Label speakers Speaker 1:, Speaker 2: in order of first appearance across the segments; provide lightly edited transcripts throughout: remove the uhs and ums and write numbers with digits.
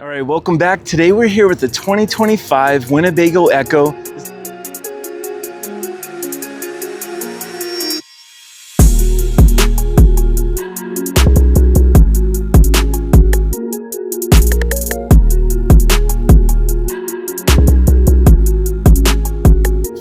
Speaker 1: All right, welcome back. Today we're here with the 2025 Winnebago EKKO.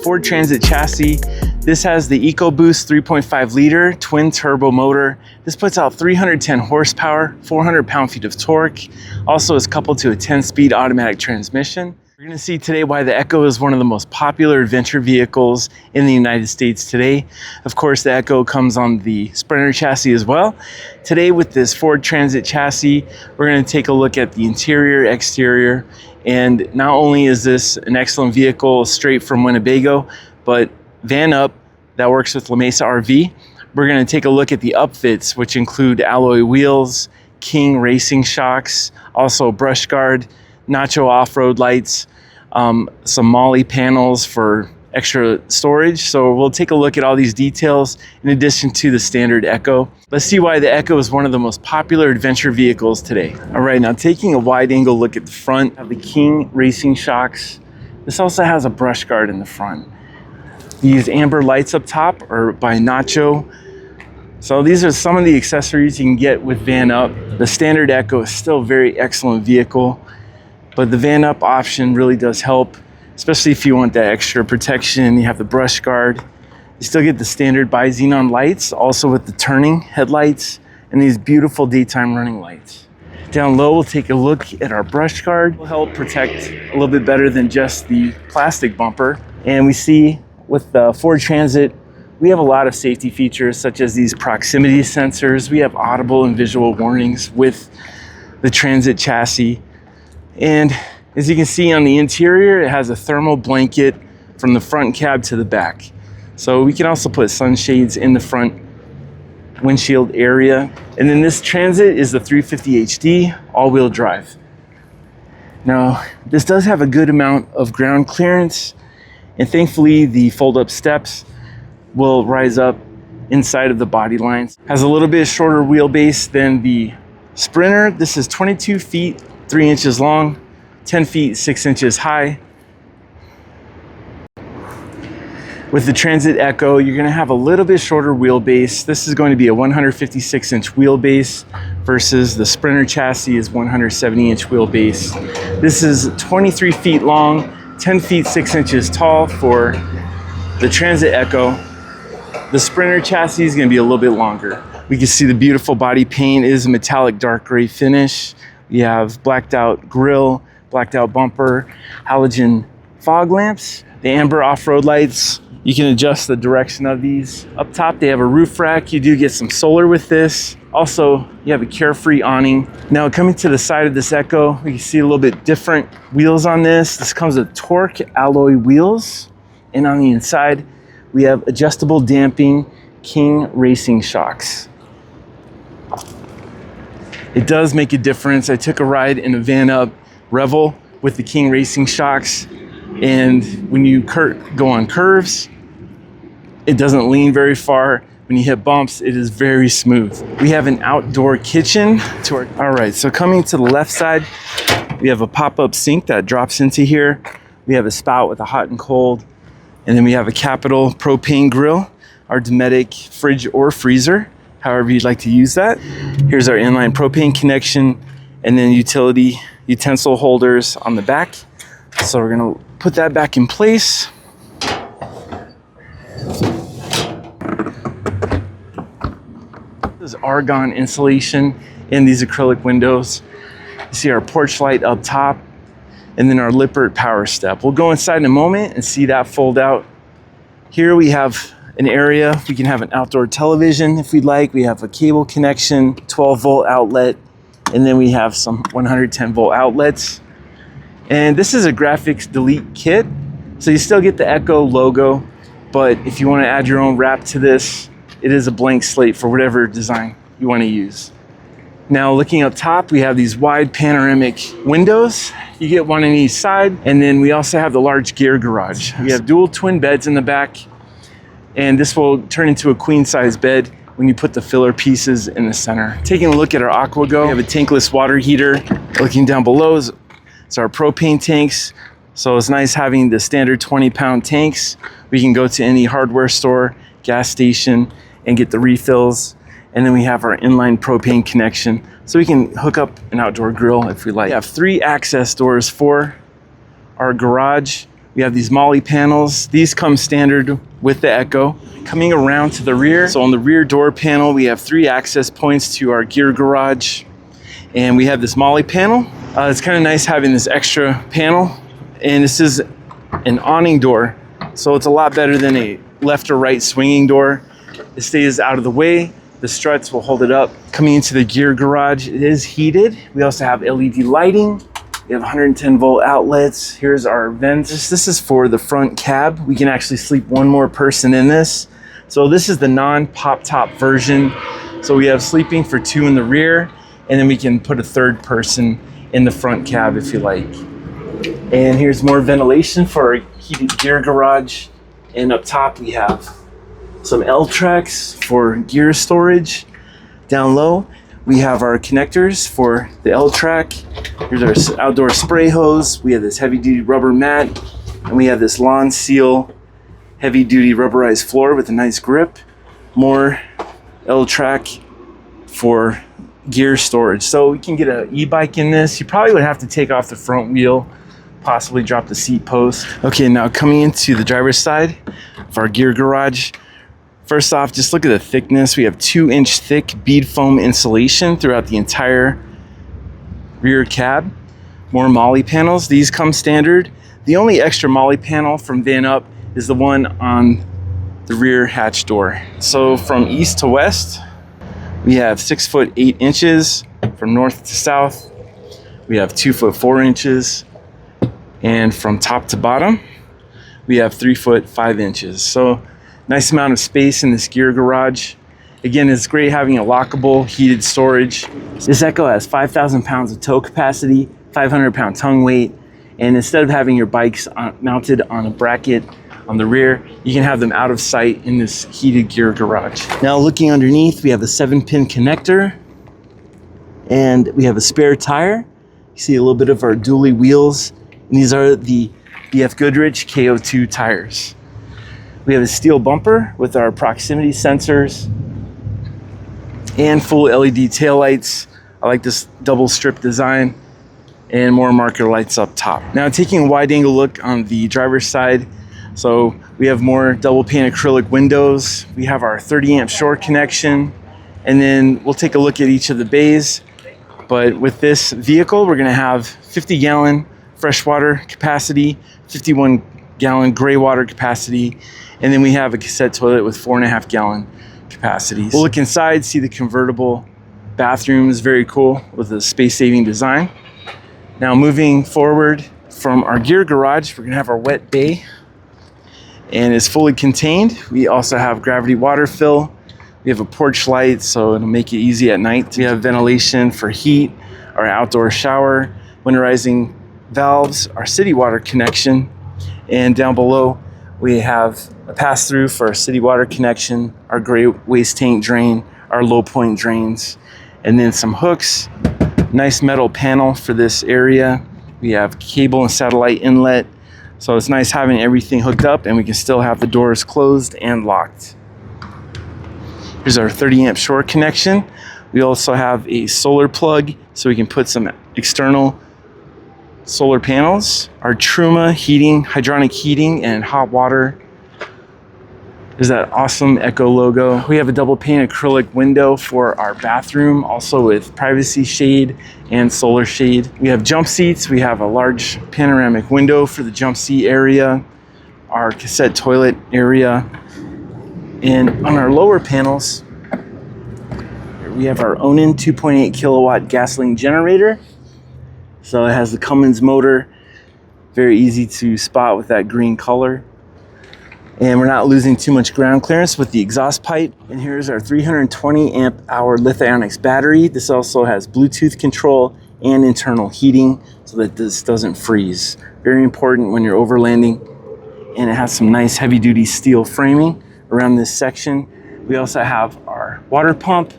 Speaker 1: Ford Transit chassis. This has the EcoBoost 3.5 liter twin turbo motor. This puts out 310 horsepower, 400 pound-feet of torque. Also is coupled to a 10-speed automatic transmission. We're going to see today why the EKKO is one of the most popular adventure vehicles in the United States today. Of course, the EKKO comes on the Sprinter chassis as well. Today with this Ford Transit chassis, we're going to take a look at the interior, exterior, and not only is this an excellent vehicle straight from Winnebago, but VanUp that works with La Mesa RV. We're going to take a look at the upfits, which include alloy wheels, King racing shocks, also brush guard, Nacho off-road lights, some Molly panels for extra storage. So we'll take a look at all these details in addition to the standard EKKO. Let's see why the EKKO is one of the most popular adventure vehicles today. All right, now taking a wide angle look at the front of the King racing shocks. This also has a brush guard in the front. These amber lights up top are by Nacho. So these are some of the accessories you can get with VanUp. The standard EKKO is still a very excellent vehicle, but the VanUp option really does help, especially if you want that extra protection. You have the brush guard. You still get the standard bi-xenon lights, also with the turning headlights and these beautiful daytime running lights. Down low, we'll take a look at our brush guard. It will help protect a little bit better than just the plastic bumper. And we see with the Ford Transit, we have a lot of safety features such as these proximity sensors. We have audible and visual warnings with the Transit chassis. And as you can see on the interior, it has a thermal blanket from the front cab to the back. So we can also put sunshades in the front windshield area. And then this Transit is the 350 HD all-wheel drive. Now, this does have a good amount of ground clearance, and thankfully the fold-up steps will rise up inside of the body lines. Has a little bit shorter wheelbase than the Sprinter. This is 22 feet 3 inches long, 10 feet 6 inches high. With the Transit EKKO, you're gonna have a little bit shorter wheelbase. This is going to be a 156-inch wheelbase versus the Sprinter chassis is 170-inch wheelbase. This is 23 feet long, 10 feet 6 inches tall for the Transit EKKO. The Sprinter chassis is going to be a little bit longer. We can see the beautiful body paint is a metallic dark gray finish. We have blacked out grille, blacked out bumper, halogen fog lamps, the amber off-road lights. You can adjust the direction of these. Up top, they have a roof rack. You do get some solar with this. Also, you have a Carefree awning. Now, coming to the side of this EKKO, we can see a little bit different wheels on this. This comes with torque alloy wheels. And on the inside, we have adjustable damping King racing shocks. It does make a difference. I took a ride in a VanUp Revel with the King racing shocks. And when you go on curves, it doesn't lean very far. When you hit bumps, it is very smooth. We have an outdoor kitchen. All right, so coming to the left side, we have a pop-up sink that drops into here. We have a spout with a hot and cold. And then we have a Capital propane grill, our Dometic fridge or freezer, however you'd like to use that. Here's our inline propane connection, and then utility utensil holders on the back. So we're gonna put that back in place. This is argon insulation in these acrylic windows. You see our porch light up top, and then our Lippert power step. We'll go inside in a moment and see that fold out. Here we have an area. We can have an outdoor television if we'd like. We have a cable connection, 12-volt outlet, and then we have some 110-volt outlets. And this is a graphics delete kit. So you still get the EKKO logo, but if you want to add your own wrap to this, it is a blank slate for whatever design you want to use. Now looking up top, we have these wide panoramic windows. You get one on each side. And then we also have the large gear garage. We have dual twin beds in the back, and this will turn into a queen size bed when you put the filler pieces in the center. Taking a look at our AquaGo, we have a tankless water heater. Looking down below is our propane tanks. So it's nice having the standard 20-pound tanks. We can go to any hardware store, gas station, and get the refills. And then we have our inline propane connection, so we can hook up an outdoor grill if we like. We have 3 access doors for our garage. We have these Molly panels. These come standard with the EKKO. Coming around to the rear, so on the rear door panel, we have 3 access points to our gear garage. And we have this Molly panel. It's kind of nice having this extra panel. And this is an awning door, so it's a lot better than a left or right swinging door. It stays out of the way. The struts will hold it up. Coming into the gear garage, it is heated. We also have LED lighting. We have 110 volt outlets. Here's our vents. This is for the front cab. We can actually sleep 1 more person in this. So this is the non-pop top version. So we have sleeping for 2 in the rear, and then we can put a 3rd person in the front cab if you like. And here's more ventilation for our heated gear garage. And up top we have some L tracks for gear storage. Down low we have our connectors for the L track. Here's our outdoor spray hose. We have this heavy duty rubber mat, and we have this Lawn Seal heavy duty rubberized floor with a nice grip. More L track for gear storage. So we can get an e-bike in this. You probably would have to take off the front wheel, possibly drop the seat post. Okay, now coming into the driver's side of our gear garage. First off, just look at the thickness. We have 2-inch thick bead foam insulation throughout the entire rear cab. More Molly panels. These come standard. The only extra Molly panel from VanUp is the one on the rear hatch door. So from east to west, we have 6 foot 8 inches. From north to south, we have 2 foot 4 inches. And from top to bottom, we have 3 foot 5 inches. So nice amount of space in this gear garage. Again, it's great having a lockable heated storage. This EKKO has 5,000 pounds of tow capacity, 500 pound tongue weight. And instead of having your bikes mounted on a bracket on the rear, you can have them out of sight in this heated gear garage. Now looking underneath, we have a 7-pin connector, and we have a spare tire. You see a little bit of our dually wheels. And these are the BF Goodrich KO2 tires. We have a steel bumper with our proximity sensors and full LED taillights. I like this double strip design, and more marker lights up top. Now taking a wide angle look on the driver's side. So we have more double pane acrylic windows. We have our 30 amp shore connection, and then we'll take a look at each of the bays. But with this vehicle, we're gonna have 50-gallon freshwater capacity, 51-gallon gray water capacity, and then we have a cassette toilet with 4.5-gallon capacities. We'll look inside, see the convertible bathroom is very cool with a space-saving design. Now moving forward from our gear garage, we're gonna have our wet bay, and it's fully contained. We also have gravity water fill. We have a porch light, so it'll make it easy at night. We have ventilation for heat, our outdoor shower, winterizing valves, our city water connection, and down below we have a pass-through for our city water connection, our gray waste tank drain, our low point drains, and then some hooks. Nice metal panel for this area. We have cable and satellite inlet, so it's nice having everything hooked up, and we can still have the doors closed and locked. Here's our 30 amp shore connection. We also have a solar plug, so we can put some external solar panels. Our Truma heating, hydronic heating, and hot water. There's that awesome EKKO logo. We have a double pane acrylic window for our bathroom, also with privacy shade and solar shade. We have jump seats. We have a large panoramic window for the jump seat area, our cassette toilet area. And on our lower panels, we have our Onan 2.8 kilowatt gasoline generator. So it has the Cummins motor, very easy to spot with that green color. And we're not losing too much ground clearance with the exhaust pipe. And here's our 320 amp hour lithium-ion battery. This also has Bluetooth control and internal heating so that this doesn't freeze. Very important when you're overlanding. And it has some nice heavy duty steel framing around this section. We also have our water pump,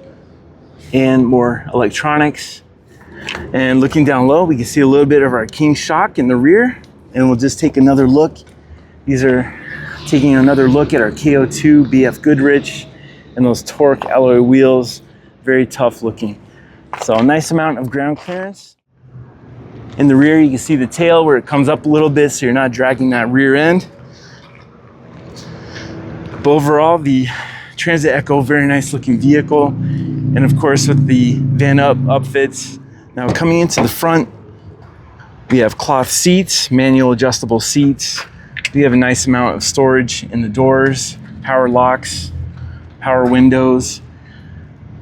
Speaker 1: and more electronics. And looking down low, we can see a little bit of our king shock in the rear. And we'll just take another look. These are taking another look at our KO2 BF Goodrich and those torque alloy wheels. Very tough looking. So a nice amount of ground clearance. In the rear, you can see the tail where it comes up a little bit so you're not dragging that rear end. But overall, the Transit EKKO, very nice looking vehicle. And of course with the VanUp upfits. Now coming into the front, we have cloth seats, manual adjustable seats. We have a nice amount of storage in the doors, power locks, power windows.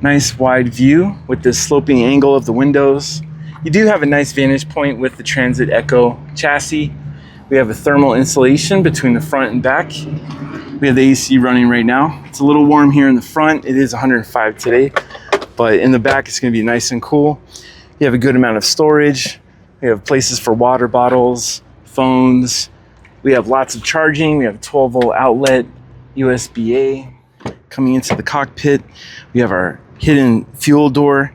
Speaker 1: Nice wide view with the sloping angle of the windows. You do have a nice vantage point with the Transit EKKO chassis. We have a thermal insulation between the front and back. We have the AC running right now. It's a little warm here in the front. It is 105 today, but in the back it's gonna be nice and cool. You have a good amount of storage. We have places for water bottles, phones. We have lots of charging. We have a 12-volt outlet, USB-A. Coming into the cockpit, we have our hidden fuel door.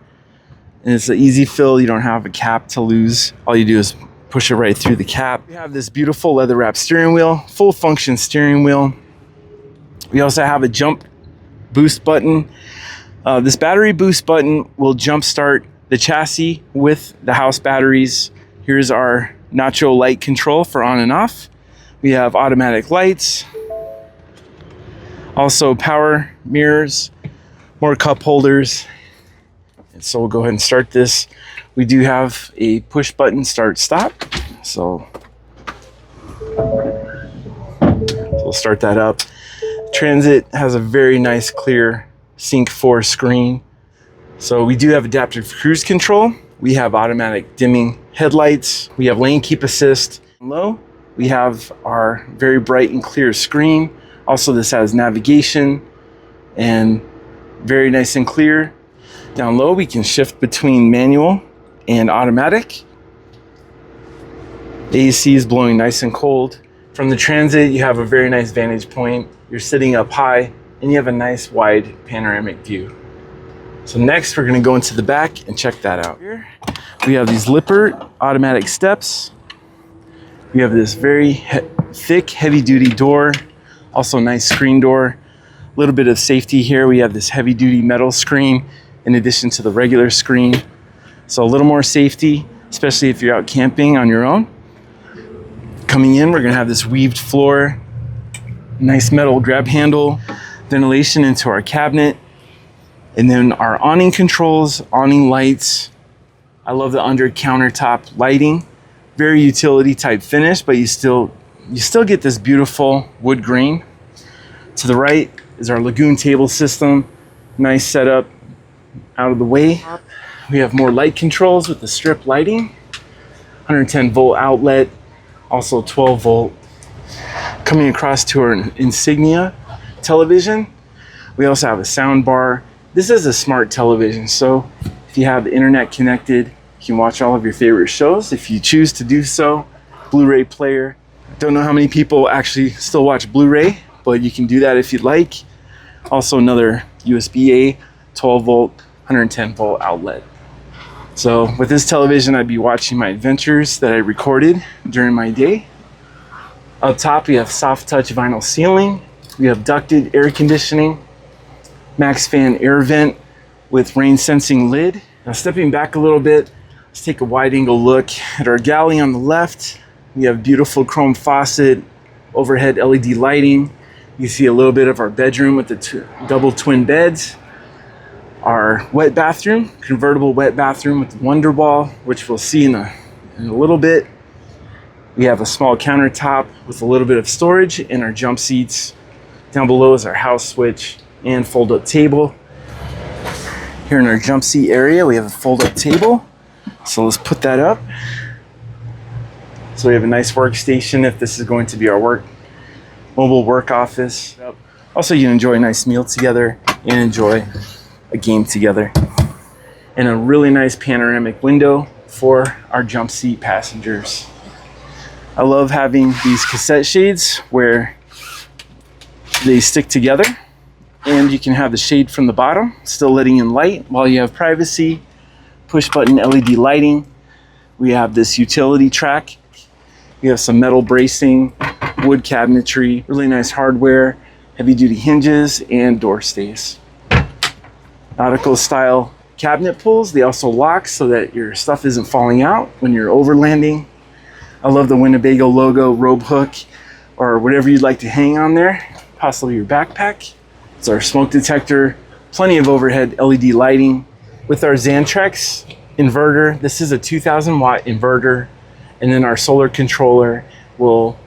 Speaker 1: And it's an easy fill. You don't have a cap to lose. All you do is push it right through the cap. We have this beautiful leather wrap steering wheel, full function steering wheel. We also have a jump boost button. This battery boost button will jump start the chassis with the house batteries. Here's our Nacho light control for on and off. We have automatic lights, also power mirrors, more cup holders. And so we'll go ahead and start this. We do have a push button start stop. So we'll start that up. Transit has a very nice clear Sync 4 screen. So we do have adaptive cruise control. We have automatic dimming headlights. We have lane keep assist. Low, we have our very bright and clear screen. Also, this has navigation and very nice and clear. Down low, we can shift between manual and automatic. The AC is blowing nice and cold. From the Transit, you have a very nice vantage point. You're sitting up high and you have a nice wide panoramic view. So next we're gonna go into the back and check that out. Here we have these Lippert automatic steps. We have this very thick, heavy duty door. Also nice screen door. A little bit of safety here. We have this heavy duty metal screen in addition to the regular screen. So a little more safety, especially if you're out camping on your own. Coming in, we're gonna have this weaved floor, nice metal grab handle, ventilation into our cabinet, and then our awning controls, awning lights. I love the under countertop lighting, very utility type finish, but you still get this beautiful wood grain. To the right is our Lagoon table system, nice setup out of the way. We have more light controls with the strip lighting, 110 volt outlet, also 12 volt. Coming across to our Insignia television, we also have a sound bar. This is a smart television, so if you have the internet connected, you can watch all of your favorite shows if you choose to do so. Blu-ray player. Don't know how many people actually still watch Blu-ray, but you can do that if you'd like. Also another USB-A, 12 volt, 110 volt outlet. So with this television, I'd be watching my adventures that I recorded during my day. Up top, we have soft touch vinyl ceiling. We have ducted air conditioning, max fan air vent with rain sensing lid. Now stepping back a little bit, let's take a wide angle look at our galley on the left. We have beautiful chrome faucet, overhead LED lighting. You see a little bit of our bedroom with the double twin beds. Our wet bathroom, convertible wet bathroom with the Wonderwall, which we'll see in a little bit. We have a small countertop with a little bit of storage and our jump seats. Down below is our house switch and fold-up table. Here in our jump seat area, we have a fold-up table. So let's put that up. So we have a nice workstation if this is going to be our mobile work office. Also, you can enjoy a nice meal together and enjoy a game together. And a really nice panoramic window for our jump seat passengers. I love having these cassette shades where they stick together And you can have the shade from the bottom, still letting in light while you have privacy. Push button LED lighting. We have this utility track. We have some metal bracing, wood cabinetry, really nice hardware, heavy duty hinges, and door stays. Nautical style cabinet pulls. They also lock so that your stuff isn't falling out when you're overlanding. I love the Winnebago logo, rope hook, or whatever you'd like to hang on there, possibly your backpack. It's our smoke detector, plenty of overhead LED lighting. With our Xantrex inverter, this is a 2000 watt inverter, and then our solar controller will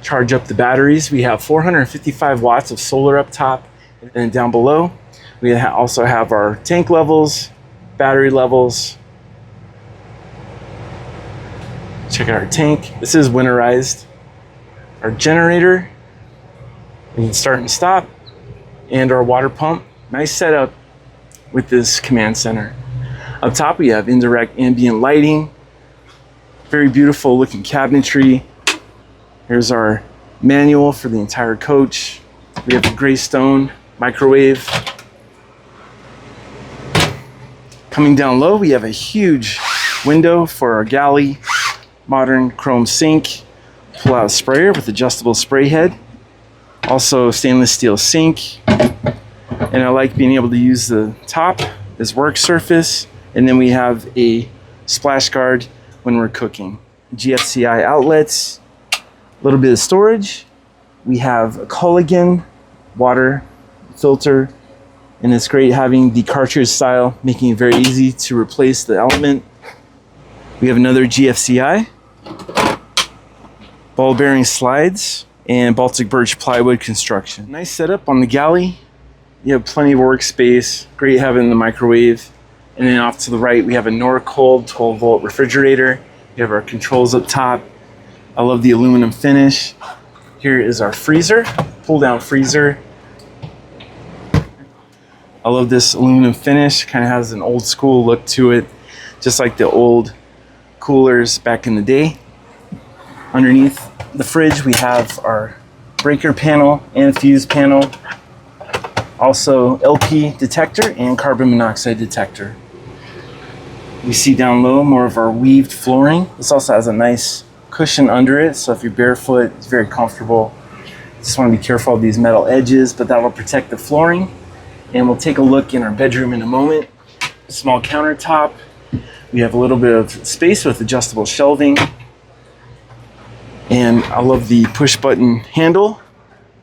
Speaker 1: charge up the batteries. We have 455 watts of solar up top, and then down below we also have our tank levels, battery levels. Check out our tank. This is winterized. Our generator, we can start and stop, and our water pump. Nice setup with this command center. Up top we have indirect ambient lighting, very beautiful looking cabinetry. Here's our manual for the entire coach. We have a gray stone microwave. Coming down low, we have a huge window for our galley, modern chrome sink, pull-out sprayer with adjustable spray head, also stainless steel sink, and I like being able to use the top as work surface, and then we have a splash guard when we're cooking. GFCI outlets, a little bit of storage. We have a Culligan water filter, and it's great having the cartridge style, making it very easy to replace the element. We have another GFCI, ball bearing slides, and Baltic birch plywood construction. Nice setup on the galley. You have plenty of workspace, great having the microwave. And then off to the right, we have a Norcold 12 volt refrigerator. We have our controls up top. I love the aluminum finish. Here is our freezer, pull down freezer. I love this aluminum finish, kind of has an old school look to it, just like the old coolers back in the day. Underneath the fridge, we have our breaker panel and fuse panel. Also LP detector and carbon monoxide detector. We see down low more of our weaved flooring. This also has a nice cushion under it, so if you're barefoot, it's very comfortable. Just want to be careful of these metal edges, but that will protect the flooring. And we'll take a look in our bedroom in a moment. Small countertop. We have a little bit of space with adjustable shelving. And I love the push button handle.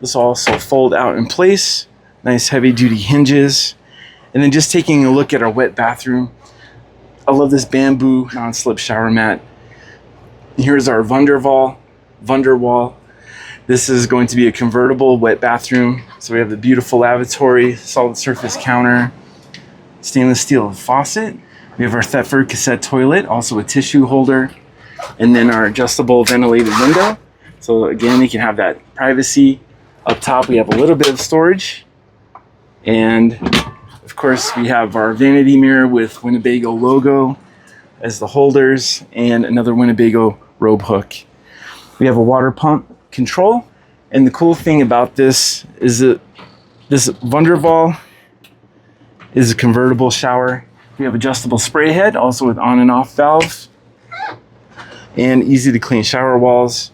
Speaker 1: This will also fold out in place. Nice heavy duty hinges. And then just taking a look at our wet bathroom. I love this bamboo non-slip shower mat. Here's our Wunderwall. This is going to be a convertible wet bathroom. So we have the beautiful lavatory, solid surface counter, stainless steel faucet. We have our Thetford cassette toilet, also a tissue holder, and then our adjustable ventilated window. So again, you can have that privacy. Up top, we have a little bit of storage. And of course, we have our vanity mirror with Winnebago logo as the holders and another Winnebago robe hook. We have a water pump control. And the cool thing about this is that this Wunderwall is a convertible shower. We have adjustable spray head, also with on and off valves, and easy to clean shower walls.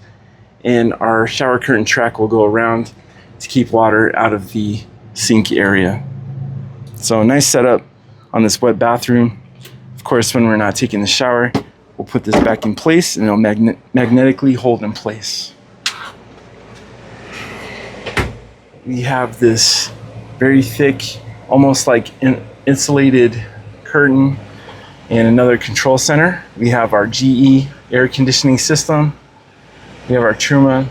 Speaker 1: And our shower curtain track will go around to keep water out of the sink area. So nice setup on this wet bathroom. Of course, when we're not taking the shower, we'll put this back in place and it'll magnetically hold in place. We have this very thick, almost like insulated curtain and another control center. We have our GE air conditioning system. We have our Truma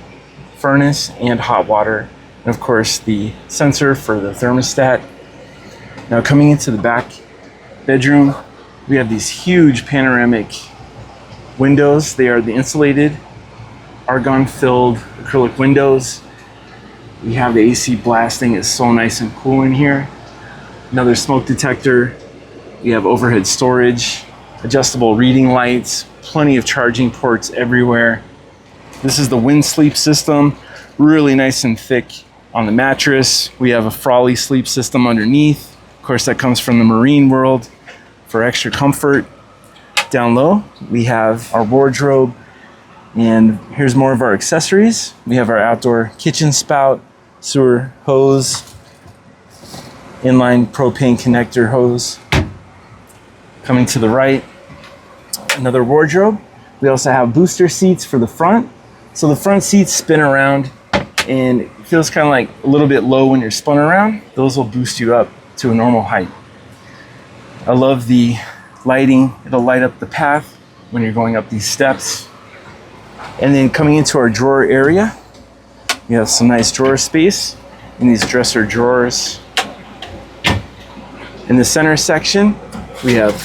Speaker 1: furnace and hot water. And of course the sensor for the thermostat. Now coming into the back bedroom, we have these huge panoramic windows. They are the insulated, argon-filled acrylic windows. We have the AC blasting. It's so nice and cool in here. Another smoke detector. We have overhead storage, adjustable reading lights, plenty of charging ports everywhere. This is the wind sleep system, really nice and thick On the mattress, we have a Frawley sleep system underneath. Of course, that comes from the marine world for extra comfort. Down low, we have our wardrobe, and here's more of our accessories. We have our outdoor kitchen spout, sewer hose, inline propane connector hose. Coming to the right, another wardrobe. We also have booster seats for the front. So the front seats spin around, and it feels kind of like a little bit low when you're spun around. Those will boost you up to a normal height. I love the lighting. It'll light up the path when you're going up these steps. And then coming into our drawer area, we have some nice drawer space in these dresser drawers. In the center section, we have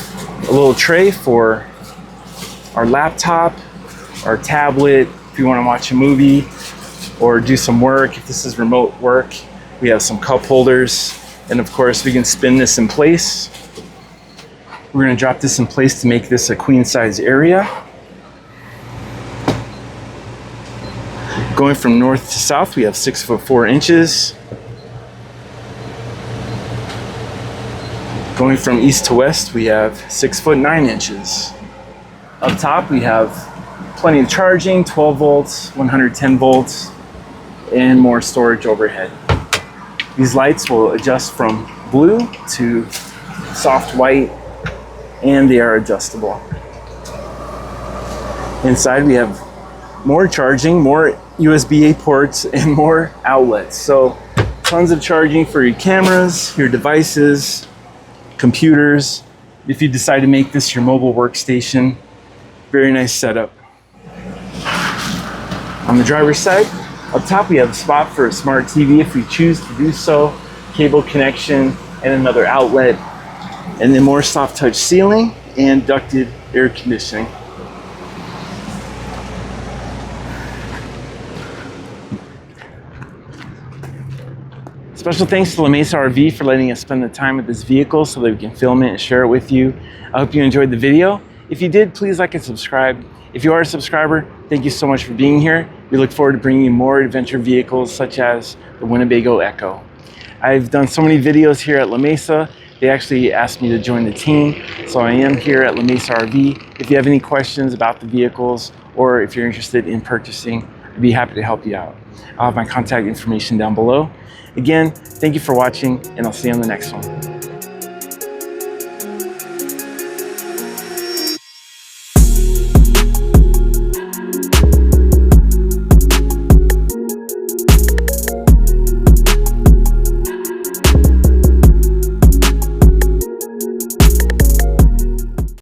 Speaker 1: a little tray for our laptop, our tablet, if you want to watch a movie or do some work. If this is remote work, we have some cup holders. And of course, we can spin this in place. We're going to drop this in place to make this a queen size area. Going from north to south, we have 6'4". Going from east to west, we have 6'9". Up top, we have plenty of charging, 12 volts, 110 volts, and more storage overhead. These lights will adjust from blue to soft white, and they are adjustable. Inside, we have more charging, more USB-A ports, and more outlets. So tons of charging for your cameras, your devices, computers. If you decide to make this your mobile workstation, very nice setup. On the driver's side, up top we have a spot for a smart TV if we choose to do so, cable connection, and another outlet, and then more soft touch ceiling and ducted air conditioning. Special thanks to La Mesa RV for letting us spend the time with this vehicle so that we can film it and share it with you. I hope you enjoyed the video. If you did, please like and subscribe. If you are a subscriber, thank you so much for being here. We look forward to bringing you more adventure vehicles such as the Winnebago EKKO. I've done so many videos here at La Mesa. They actually asked me to join the team, so I am here at La Mesa RV. If you have any questions about the vehicles or if you're interested in purchasing, I'd be happy to help you out. I'll have my contact information down below. Again, thank you for watching, and I'll see you on the next one.